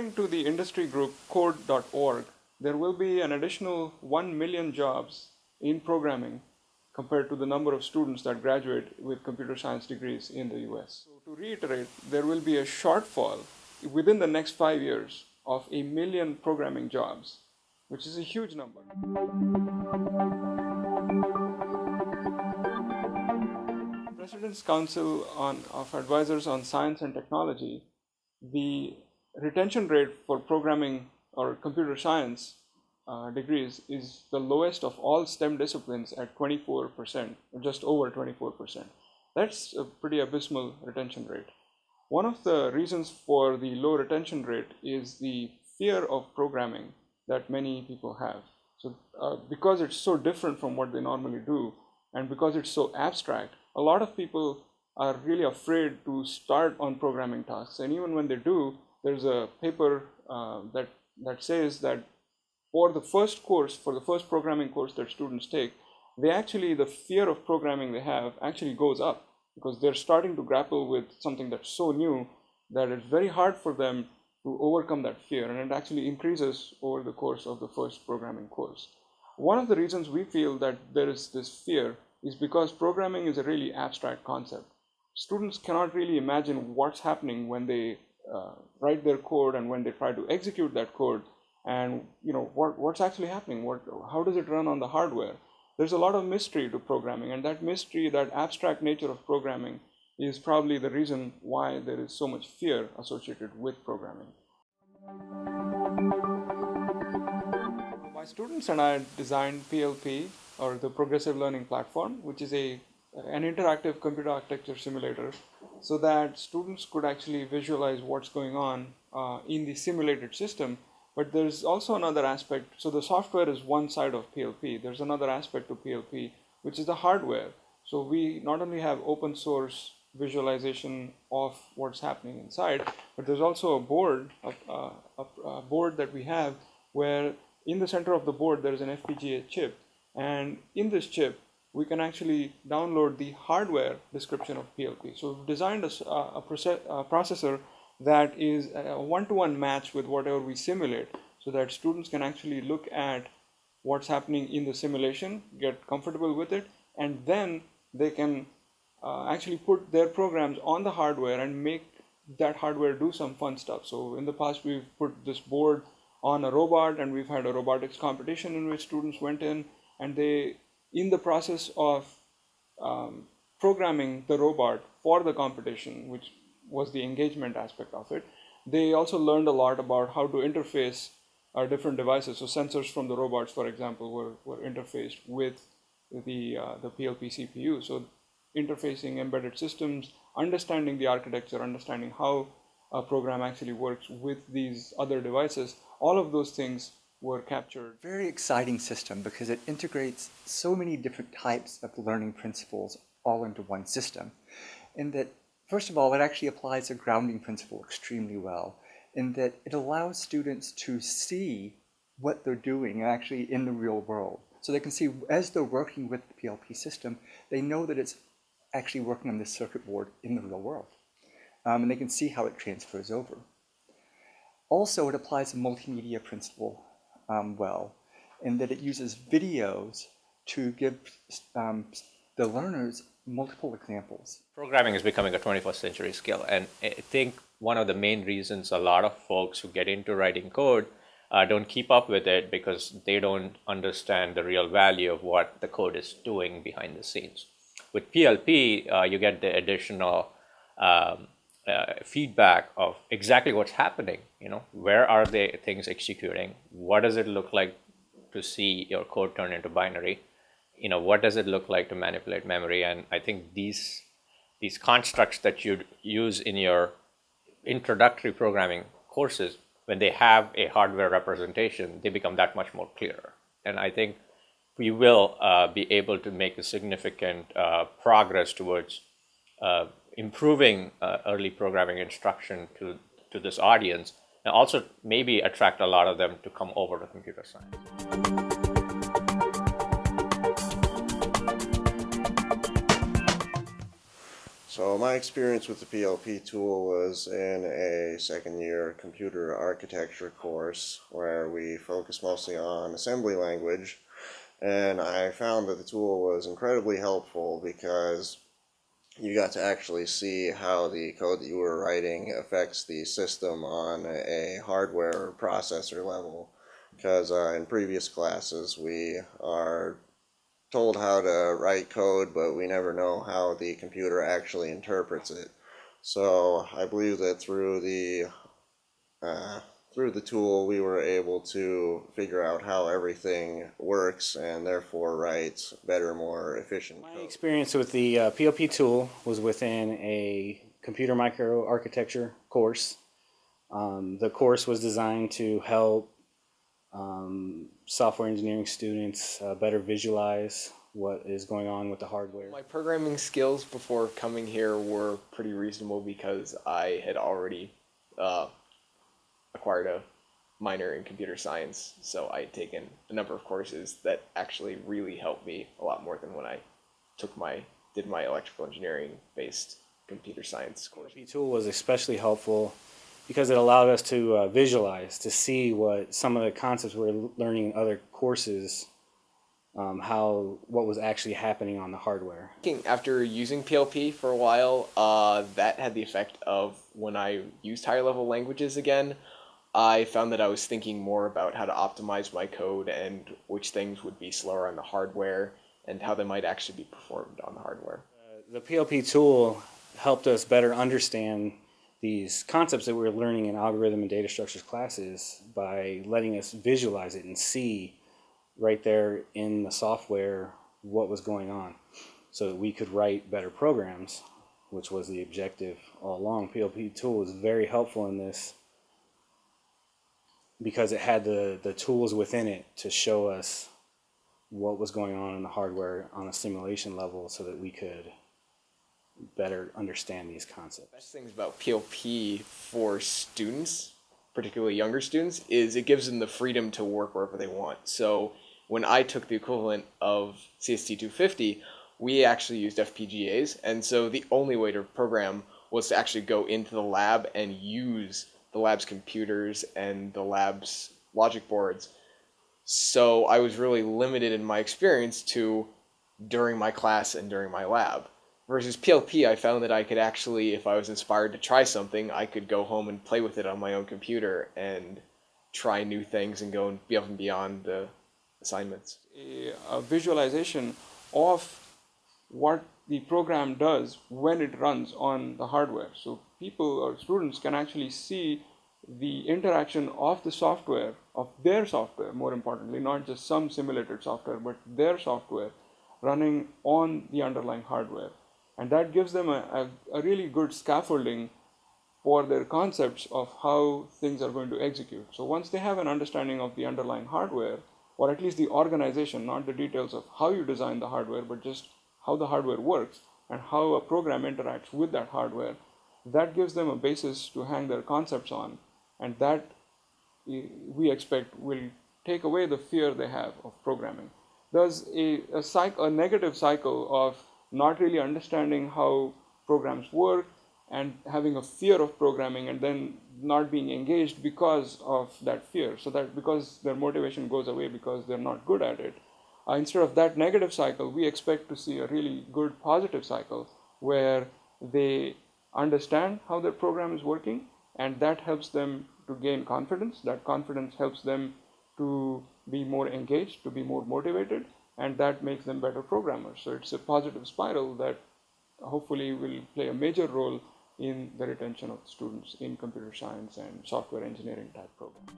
according to the industry group code.org, there will be an additional 1 million jobs in programming compared to the number of students that graduate with computer science degrees in the US. So to reiterate, there will be a shortfall within the next 5 years of 1 million programming jobs, which is a huge number. President's Council of Advisors on Science and Technology, the retention rate for programming or computer science degrees is the lowest of all STEM disciplines at 24%, just over 24%. That's a pretty abysmal retention rate. One of the reasons for the low retention rate is the fear of programming that many people have. So because it's so different from what they normally do, and because it's so abstract, a lot of people are really afraid to start on programming tasks. And even when they do, there's a paper that says that for the first course, for the first programming course that students take, the fear of programming they have actually goes up, because they're starting to grapple with something that's so new that it's very hard for them to overcome that fear, and it actually increases over the course of the first programming course. One of the reasons we feel that there is this fear is because programming is a really abstract concept. Students cannot really imagine what's happening when they write their code and when they try to execute that code, and what's actually happening, how does it run on the hardware. There's a lot of mystery to programming, and that mystery, that abstract nature of programming, is probably the reason why there is so much fear associated with programming. My students and I designed PLP, or the Progressive Learning Platform, which is an interactive computer architecture simulator, so that students could actually visualize what's going on in the simulated system. But there's also another aspect. So the software is one side of PLP. There's another aspect to PLP, which is the hardware. So we not only have open source visualization of what's happening inside, but there's also a board, a board that we have where in the center of the board there is an FPGA chip. And in this chip, we can actually download the hardware description of PLP. So we've designed a processor that is a one-to-one match with whatever we simulate, so that students can actually look at what's happening in the simulation, get comfortable with it, and then they can actually put their programs on the hardware and make that hardware do some fun stuff. So in the past, we've put this board on a robot, and we've had a robotics competition in which students went in, and they, in the process of programming the robot for the competition, which was the engagement aspect of it, they also learned a lot about how to interface our different devices. So sensors from the robots, for example, were interfaced with the PLP CPU. So interfacing embedded systems, understanding the architecture, understanding how a program actually works with these other devices, all of those things were captured. Very exciting system because it integrates so many different types of learning principles all into one system. In that, first of all, it actually applies a grounding principle extremely well, in that it allows students to see what they're doing actually in the real world. So they can see, as they're working with the PLP system, they know that it's actually working on this circuit board in the real world. And they can see how it transfers over. Also, it applies a multimedia principle well, in that it uses videos to give the learners multiple examples. Programming is becoming a 21st century skill, and I think one of the main reasons a lot of folks who get into writing code don't keep up with it because they don't understand the real value of what the code is doing behind the scenes. With PLP, you get the additional feedback of exactly what's happening. Where are the things executing? What does it look like to see your code turn into binary? What does it look like to manipulate memory? And I think these constructs that you use in your introductory programming courses, when they have a hardware representation, they become that much more clearer. And I think we will be able to make a significant progress towards improving early programming instruction to this audience, and also maybe attract a lot of them to come over to computer science. So my experience with the PLP tool was in a second-year computer architecture course where we focused mostly on assembly language, and I found that the tool was incredibly helpful because you got to actually see how the code that you were writing affects the system on a hardware or processor level. Because in previous classes we are told how to write code, but we never know how the computer actually interprets it. So I believe that through the tool we were able to figure out how everything works and therefore write better, more efficient My code. experience with the PLP tool was within a computer microarchitecture course. The course was designed to help software engineering students better visualize what is going on with the hardware. My programming skills before coming here were pretty reasonable because I had already acquired a minor in computer science, so I had taken a number of courses that actually really helped me a lot more than when I did my electrical engineering based computer science course. PLP tool was especially helpful because it allowed us to visualize, to see what some of the concepts we were learning in other courses, what was actually happening on the hardware. After using PLP for a while, that had the effect of when I used higher level languages again, I found that I was thinking more about how to optimize my code and which things would be slower on the hardware and how they might actually be performed on the hardware. The PLP tool helped us better understand these concepts that we were learning in algorithm and data structures classes by letting us visualize it and see right there in the software what was going on so that we could write better programs, which was the objective all along. PLP tool was very helpful in this because it had the tools within it to show us what was going on in the hardware on a simulation level so that we could better understand these concepts. The best things about PLP for students, particularly younger students, is it gives them the freedom to work wherever they want. So when I took the equivalent of CST 250, we actually used FPGAs, and so the only way to program was to actually go into the lab and use the lab's computers and the lab's logic boards. So I was really limited in my experience to during my class and during my lab. Versus PLP, I found that I could actually, if I was inspired to try something, I could go home and play with it on my own computer and try new things and go and be up and beyond the assignments. A visualization of what the program does when it runs on the hardware. So people or students can actually see the interaction of the software, of their software, more importantly, not just some simulated software, but their software running on the underlying hardware. And that gives them a really good scaffolding for their concepts of how things are going to execute. So once they have an understanding of the underlying hardware, or at least the organization, not the details of how you design the hardware, but just how the hardware works and how a program interacts with that hardware, that gives them a basis to hang their concepts on. And that we expect will take away the fear they have of programming. There's a negative cycle of not really understanding how programs work and having a fear of programming and then not being engaged because of that fear. So that because their motivation goes away because they're not good at it. Instead of that negative cycle, we expect to see a really good positive cycle where they understand how their program is working, and that helps them to gain confidence. That confidence helps them to be more engaged, to be more motivated, and that makes them better programmers. So it's a positive spiral that hopefully will play a major role in the retention of students in computer science and software engineering type programs.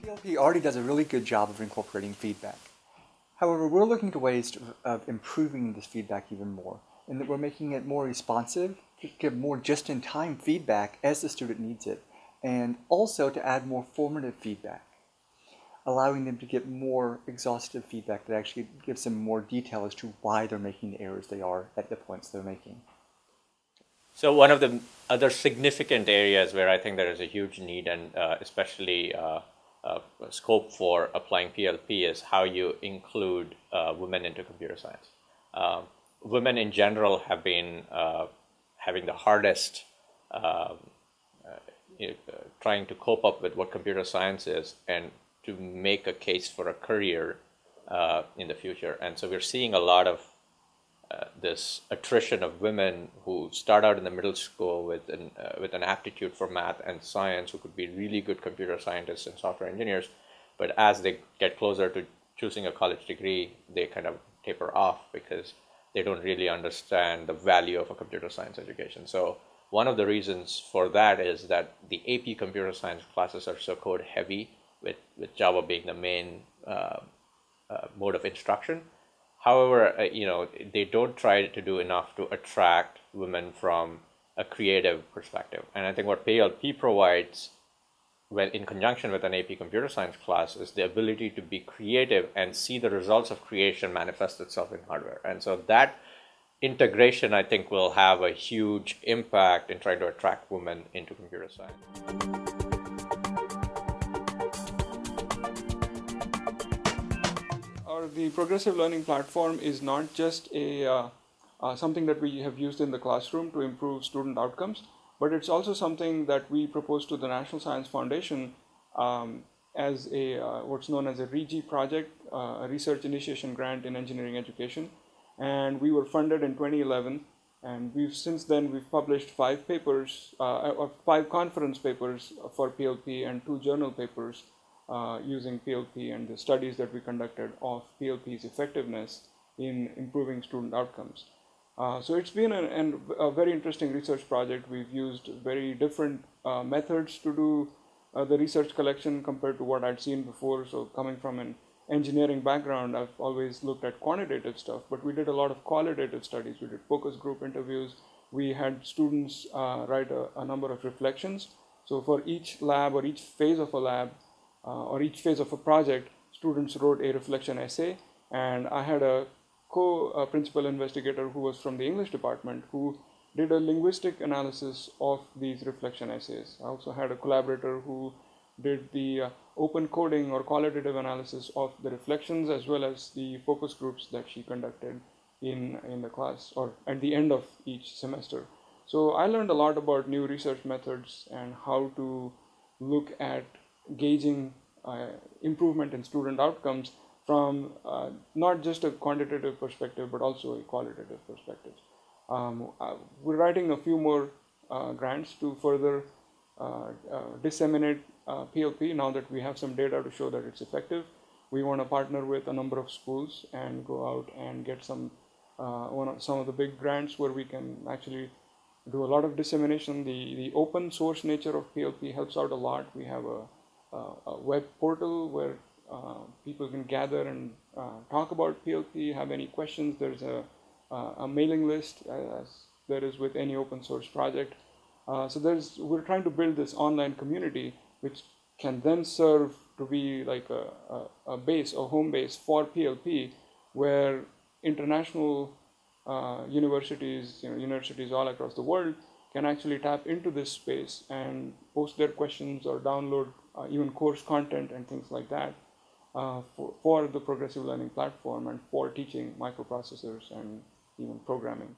PLP already does a really good job of incorporating feedback. However, we're looking to ways of improving this feedback even more, and that we're making it more responsive, to give more just-in-time feedback as the student needs it, and also to add more formative feedback, allowing them to get more exhaustive feedback that actually gives them more detail as to why they're making the errors they are at the points they're making. So one of the other significant areas where I think there is a huge need, and especially scope for applying PLP is how you include women into computer science. Women in general have been having the hardest trying to cope up with what computer science is and to make a case for a career in the future. And so we're seeing a lot of this attrition of women who start out in the middle school with an aptitude for math and science, who could be really good computer scientists and software engineers, but as they get closer to choosing a college degree, they kind of taper off because they don't really understand the value of a computer science education. So one of the reasons for that is that the AP computer science classes are so code heavy, with Java being the main mode of instruction. However, they don't try to do enough to attract women from a creative perspective. And I think what PLP provides, when in conjunction with an AP computer science class, is the ability to be creative and see the results of creation manifest itself in hardware. And so that integration, I think, will have a huge impact in trying to attract women into computer science. The progressive learning platform is not just something that we have used in the classroom to improve student outcomes, but it's also something that we proposed to the National Science Foundation as a what's known as a RIGI project, a research initiation grant in engineering education. And we were funded in 2011, and since then we've published 5 papers, or 5 conference papers for PLP and 2 journal papers using PLP and the studies that we conducted of PLP's effectiveness in improving student outcomes. So it's been a very interesting research project. We've used very different methods to do the research collection compared to what I'd seen before. So coming from an engineering background, I've always looked at quantitative stuff, but we did a lot of qualitative studies. We did focus group interviews. We had students write a number of reflections. So for each lab or each phase of a lab, or each phase of a project, students wrote a reflection essay, and I had a co-principal investigator who was from the English department who did a linguistic analysis of these reflection essays. I also had a collaborator who did the open coding or qualitative analysis of the reflections as well as the focus groups that she conducted in the class or at the end of each semester. So I learned a lot about new research methods and how to look at gauging improvement in student outcomes from not just a quantitative perspective but also a qualitative perspective. We're writing a few more grants to further disseminate PLP now that we have some data to show that it's effective. We want to partner with a number of schools and go out and get some of the big grants where we can actually do a lot of dissemination. The open source nature of PLP helps out a lot. We have a web portal where people can gather and talk about PLP, have any questions. There's a mailing list as there is with any open source project. So we're trying to build this online community which can then serve to be like a base, a home base for PLP, where international universities all across the world can actually tap into this space and post their questions or download even course content and things like that for the progressive learning platform and for teaching microprocessors and even programming.